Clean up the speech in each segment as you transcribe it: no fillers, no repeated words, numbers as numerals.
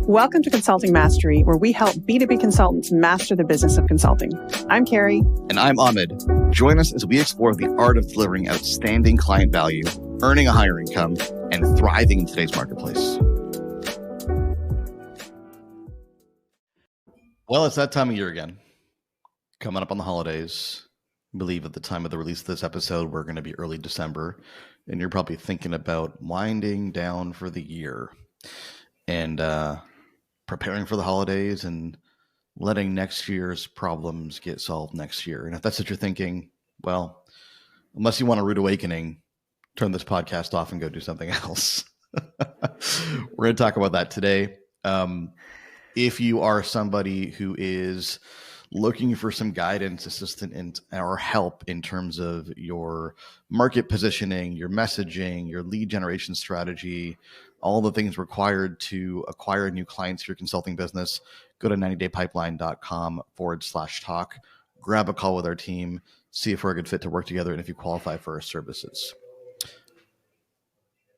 Welcome to Consulting Mastery, where we help B2B consultants master the business of consulting. I'm Carrie. And I'm Ahmed. Join us as we explore the art of delivering outstanding client value, earning a higher income, and thriving in today's marketplace. Well, it's that time of year again. Coming up on the holidays. I believe at the time of the release of this episode, we're going to be early December, and you're probably thinking about winding down for the year and preparing for the holidays and letting next year's problems get solved next year. And if that's what you're thinking, well, unless you want a rude awakening, turn this podcast off and go do something else. We're going to talk about that today. If you are somebody who is looking for some guidance, assistance, or help in terms of your market positioning, your messaging, your lead generation strategy, all the things required to acquire new clients for your consulting business, go to 90daypipeline.com/talk, grab a call with our team, see if we're a good fit to work together, and if you qualify for our services.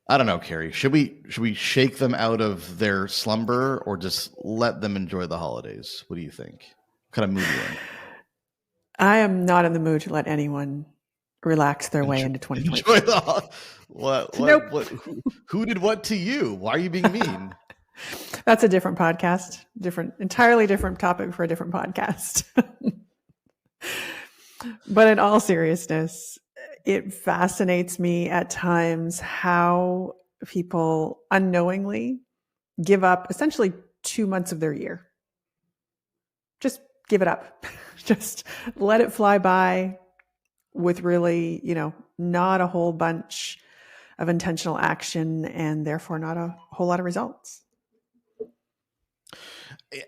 I don't know, Carrie, should we shake them out of their slumber or just let them enjoy the holidays? What do you think? What kind of mood are you in? I am not in the mood to let anyone relax their way into 2020. Nope. Who did what to you? Why are you being mean? That's a different podcast, entirely different topic for a different podcast. But in all seriousness, it fascinates me at times how people unknowingly give up essentially 2 months of their year. Just give it up. Just let it fly by with really, not a whole bunch of intentional action and therefore not a whole lot of results.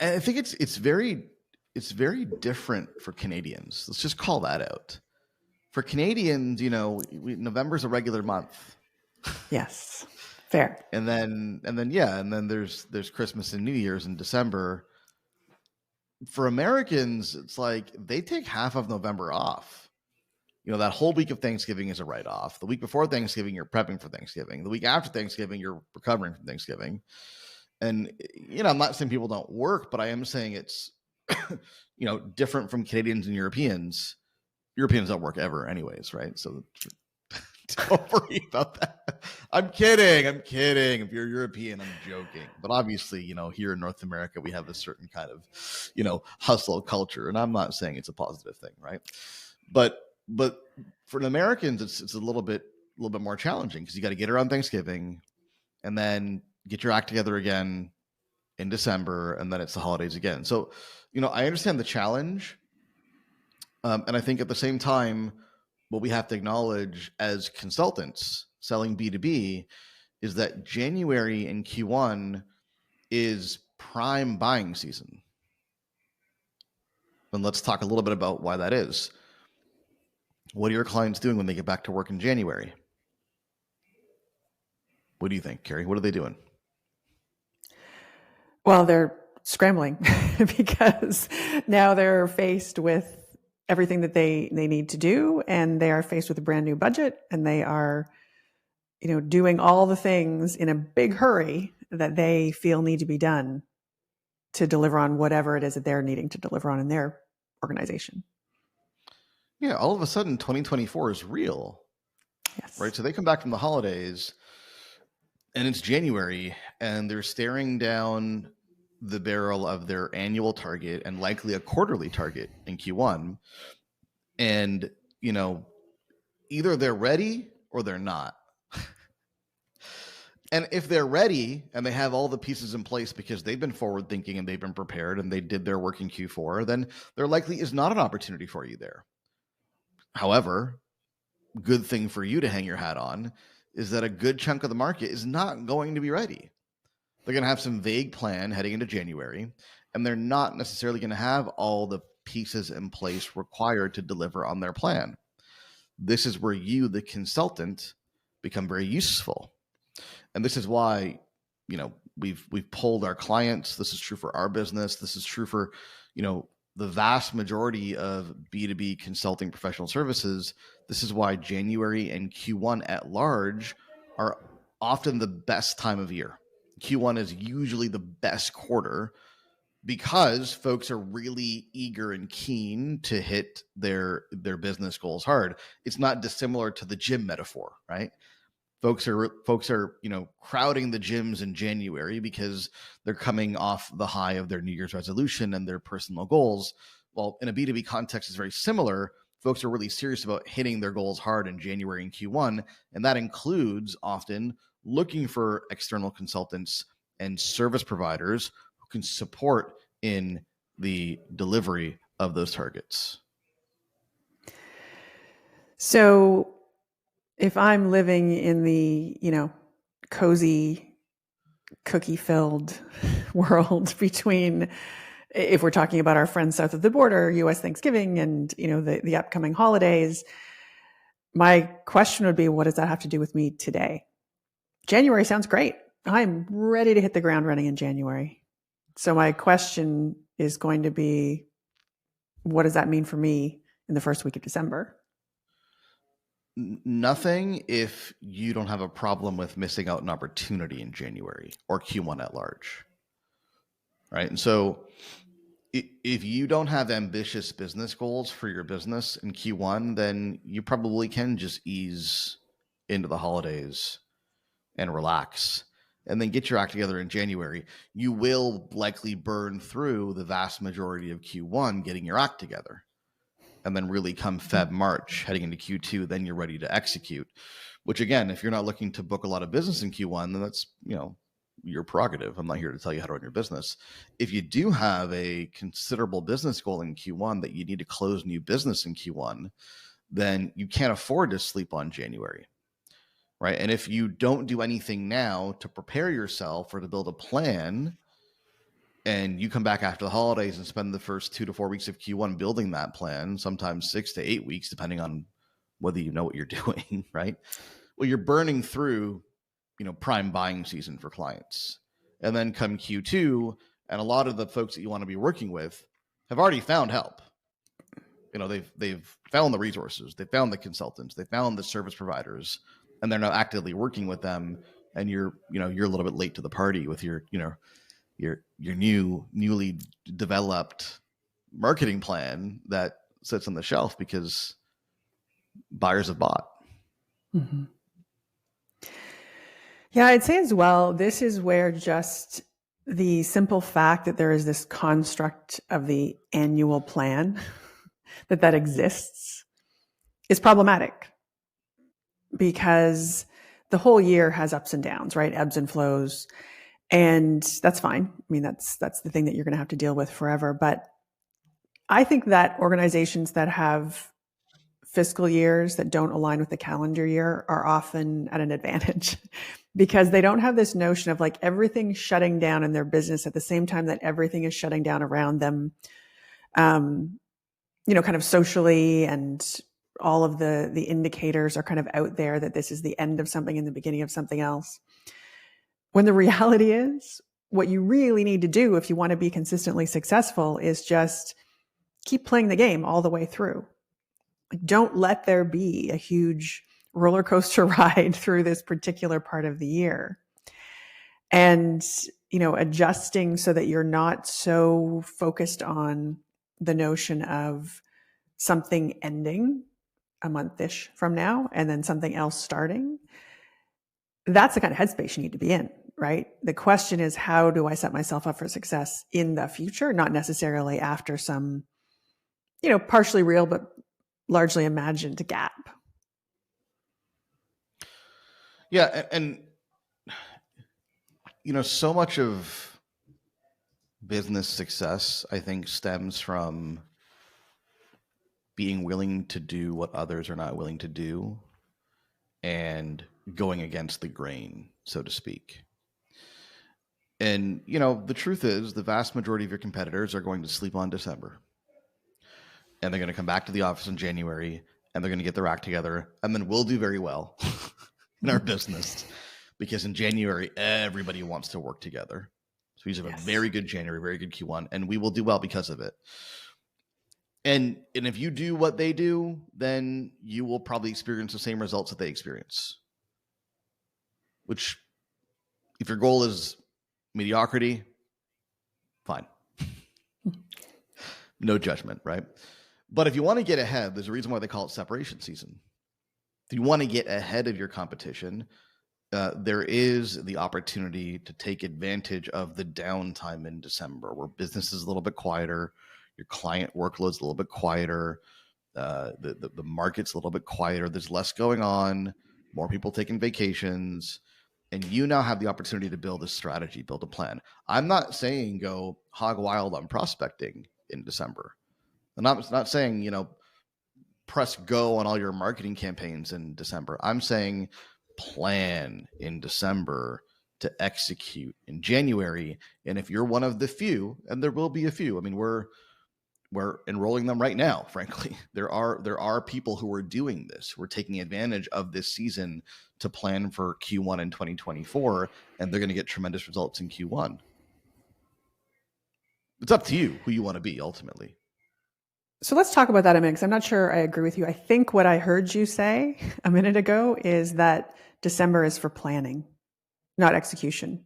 I think it's very different for Canadians. Let's just call that out. For Canadians, November's a regular month. Yes, fair. And then there's Christmas and New Year's in December. For Americans, it's like they take half of November off. That whole week of Thanksgiving is a write-off. The week before Thanksgiving, you're prepping for Thanksgiving. The week after Thanksgiving, you're recovering from Thanksgiving. And, I'm not saying people don't work, but I am saying it's, different from Canadians and Europeans. Europeans don't work ever anyways, right? So don't worry about that. I'm kidding. If you're European, I'm joking. But obviously, here in North America, we have a certain kind of, hustle culture. And I'm not saying it's a positive thing, right? But for the Americans, it's a little bit more challenging because you got to get around Thanksgiving and then get your act together again in December, and then it's the holidays again. So, I understand the challenge. And I think at the same time, what we have to acknowledge as consultants selling B2B is that January and Q1 is prime buying season. And let's talk a little bit about why that is. What are your clients doing when they get back to work in January? What do you think, Carrie? What are they doing? Well, they're scrambling because now they're faced with everything that they need to do, and they are faced with a brand new budget, and they are, doing all the things in a big hurry that they feel need to be done to deliver on whatever it is that they're needing to deliver on in their organization. Yeah, all of a sudden 2024 is real. Yes. Right? So they come back from the holidays and it's January and they're staring down the barrel of their annual target and likely a quarterly target in Q1. And, either they're ready or they're not. And if they're ready and they have all the pieces in place because they've been forward thinking and they've been prepared and they did their work in Q4, then there likely is not an opportunity for you there. However, good thing for you to hang your hat on is that a good chunk of the market is not going to be ready. They're going to have some vague plan heading into January, and they're not necessarily going to have all the pieces in place required to deliver on their plan. This is where you, the consultant, become very useful. And this is why, we've polled our clients. This is true for our business. This is true for, the vast majority of B2B consulting professional services. This is why January and Q1 at large are often the best time of year. Q1 is usually the best quarter because folks are really eager and keen to hit their business goals hard. It's not dissimilar to the gym metaphor, right? Folks are crowding the gyms in January because they're coming off the high of their New Year's resolution and their personal goals. Well, in a B2B context, it's very similar. Folks are really serious about hitting their goals hard in January and Q1, and that includes often looking for external consultants and service providers who can support in the delivery of those targets. So if I'm living in the, cozy, cookie-filled world between, if we're talking about our friends south of the border, U.S. Thanksgiving and, the upcoming holidays, my question would be, what does that have to do with me today? January sounds great. I'm ready to hit the ground running in January. So my question is going to be, what does that mean for me in the first week of December? Nothing if you don't have a problem with missing out an opportunity in January or Q1 at large, right? And so if you don't have ambitious business goals for your business in Q1, then you probably can just ease into the holidays and relax and then get your act together in January. You will likely burn through the vast majority of Q1 getting your act together. And then really come Feb, March, heading into Q2, then you're ready to execute. Which again, if you're not looking to book a lot of business in Q1, then that's, your prerogative. I'm not here to tell you how to run your business. If you do have a considerable business goal in Q1 that you need to close new business in Q1, then you can't afford to sleep on January, right? And if you don't do anything now to prepare yourself or to build a plan, and you come back after the holidays and spend the first 2 to 4 weeks of Q1 building that plan, sometimes 6 to 8 weeks, depending on whether you know what you're doing, right? Well, you're burning through, prime buying season for clients. And then come Q2, and a lot of the folks that you want to be working with have already found help. They've found the resources, they found the consultants, they found the service providers, and they're now actively working with them. And you're a little bit late to the party with your newly developed marketing plan that sits on the shelf because buyers have bought. Mm-hmm. Yeah, I'd say as well, this is where just the simple fact that there is this construct of the annual plan that exists is problematic, because the whole year has ups and downs, right? Ebbs and flows. And that's fine. I mean, that's the thing that you're going to have to deal with forever. But I think that organizations that have fiscal years that don't align with the calendar year are often at an advantage because they don't have this notion of like everything shutting down in their business at the same time that everything is shutting down around them, kind of socially, and all of the indicators are kind of out there that this is the end of something and the beginning of something else. When the reality is, what you really need to do if you want to be consistently successful is just keep playing the game all the way through. Don't let there be a huge roller coaster ride through this particular part of the year. And, adjusting so that you're not so focused on the notion of something ending a month-ish from now and then something else starting. That's the kind of headspace you need to be in, right? The question is, how do I set myself up for success in the future? Not necessarily after some, partially real, but largely imagined gap. Yeah. And so much of business success, I think, stems from being willing to do what others are not willing to do and going against the grain, so to speak. And, the truth is the vast majority of your competitors are going to sleep on December. And they're going to come back to the office in January, and they're going to get their act together. And then we'll do very well in our business because in January, everybody wants to work together. So we have a very good January, very good Q1, and we will do well because of it. And if you do what they do, then you will probably experience the same results that they experience. Which, if your goal is Mediocrity, fine. No judgment, right? But if you want to get ahead, there's a reason why they call it separation season. If you want to get ahead of your competition, there is the opportunity to take advantage of the downtime in December where business is a little bit quieter, your client workload's a little bit quieter, the market's a little bit quieter, there's less going on, more people taking vacations, and you now have the opportunity to build a strategy, build a plan. I'm not saying go hog wild on prospecting in December. I'm not saying, press go on all your marketing campaigns in December. I'm saying plan in December to execute in January. And if you're one of the few, and there will be a few, I mean, we're enrolling them right now, frankly. There are people who are doing this. We're taking advantage of this season to plan for Q1 in 2024, and they're going to get tremendous results in Q1. It's up to you who you want to be ultimately. So let's talk about that a minute, because I'm not sure I agree with you. I think what I heard you say a minute ago is that December is for planning, not execution.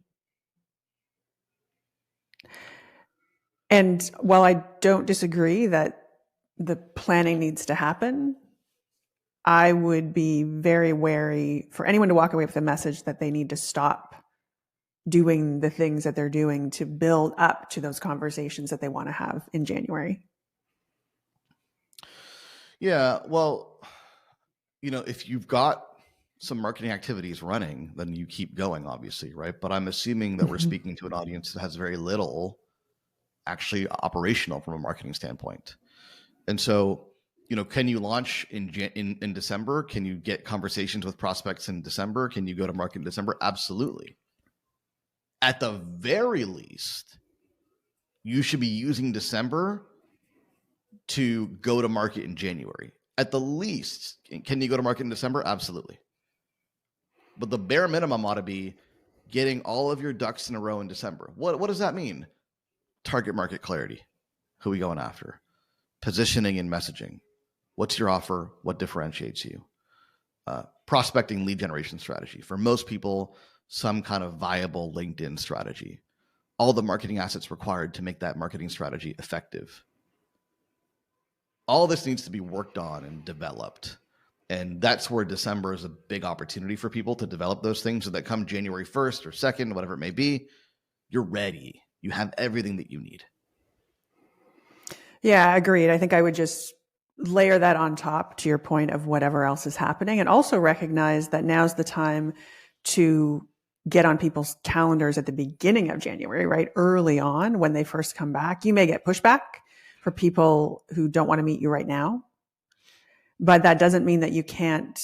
And while I don't disagree that the planning needs to happen, I would be very wary for anyone to walk away with a message that they need to stop doing the things that they're doing to build up to those conversations that they want to have in January. Yeah, well, if you've got some marketing activities running, then you keep going, obviously, right? But I'm assuming that we're speaking to an audience that has very little actually operational from a marketing standpoint. And so, can you launch in December? Can you get conversations with prospects in December? Can you go to market in December? Absolutely. At the very least, you should be using December to go to market in January. At the least, can you go to market in December? Absolutely. But the bare minimum ought to be getting all of your ducks in a row in December. What does that mean? Target market clarity. Who are we going after? Positioning and messaging. What's your offer? What differentiates you? Prospecting, lead generation strategy. For most people, some kind of viable LinkedIn strategy. All the marketing assets required to make that marketing strategy effective. All this needs to be worked on and developed. And that's where December is a big opportunity for people to develop those things so that come January 1st or 2nd, whatever it may be, you're ready. You have everything that you need. Yeah, agreed. I think I would just layer that on top to your point of whatever else is happening, and also recognize that now's the time to get on people's calendars at the beginning of January, right? Early on when they first come back. You may get pushback for people who don't want to meet you right now, but that doesn't mean that you can't.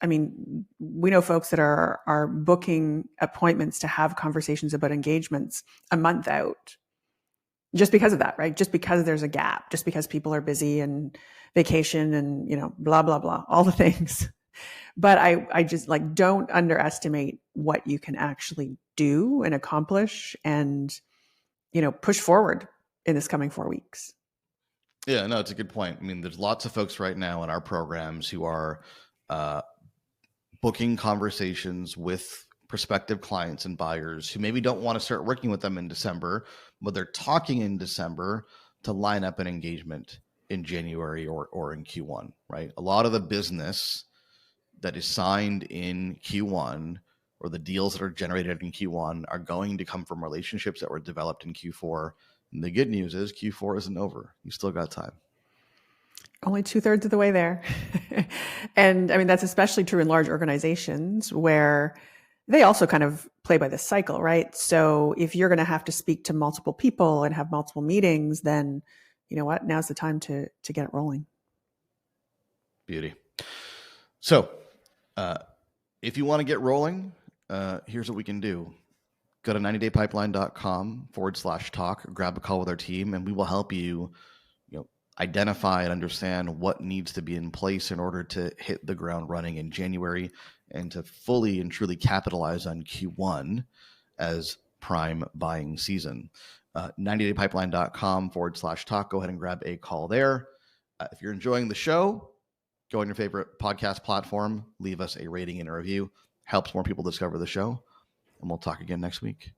I mean, we know folks that are booking appointments to have conversations about engagements a month out just because of that, right? Just because there's a gap, just because people are busy and vacation and, blah, blah, blah, all the things. But I just don't underestimate what you can actually do and accomplish and, push forward in this coming 4 weeks. Yeah, no, it's a good point. I mean, there's lots of folks right now in our programs who are booking conversations with prospective clients and buyers who maybe don't want to start working with them in December, but they're talking in December to line up an engagement in January or in Q1, right? A lot of the business that is signed in Q1 or the deals that are generated in Q1 are going to come from relationships that were developed in Q4. And the good news is Q4 isn't over. You still got time. Only 2/3 of the way there. And I mean, that's especially true in large organizations where they also kind of play by this cycle, right? So if you're going to have to speak to multiple people and have multiple meetings, then you know what? Now's the time to get it rolling. Beauty. So if you want to get rolling, here's what we can do. Go to 90daypipeline.com/talk, grab a call with our team, and we will help you, identify and understand what needs to be in place in order to hit the ground running in January and to fully and truly capitalize on Q1 as prime buying season. 90daypipeline.com/talk. Go ahead and grab a call there. If you're enjoying the show, go on your favorite podcast platform, leave us a rating and a review. Helps more people discover the show. And we'll talk again next week.